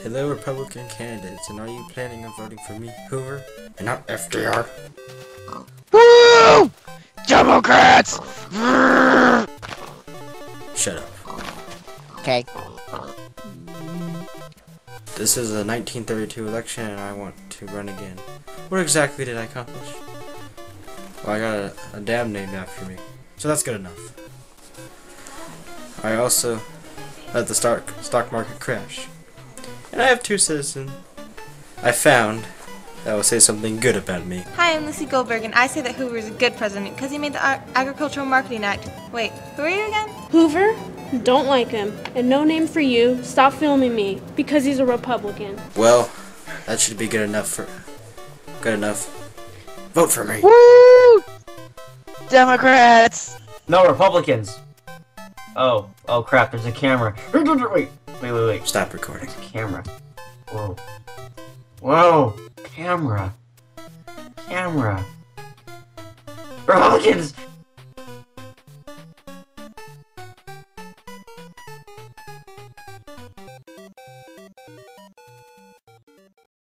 Hello, Republican candidates, and are you planning on voting for me, Hoover, and not FDR? Woo! Democrats! Shut up. Okay. This is a 1932 election, and I want to run again. What exactly did I accomplish? Well, I got a dam named after me, so that's good enough. I also let the stock market crash. And I have 2 citizens I found that will say something good about me. Hi, I'm Lucy Goldberg, and I say that Hoover is a good president because he made the Agricultural Marketing Act. Wait, who are you again? Hoover? Don't like him. And no name for you. Stop filming me. Because he's a Republican. Well, that should be good enough. Vote for me. Woo! Democrats! No, Republicans. Oh crap, there's a camera. Wait. Stop recording. There's a camera. Whoa. Camera. Republicans!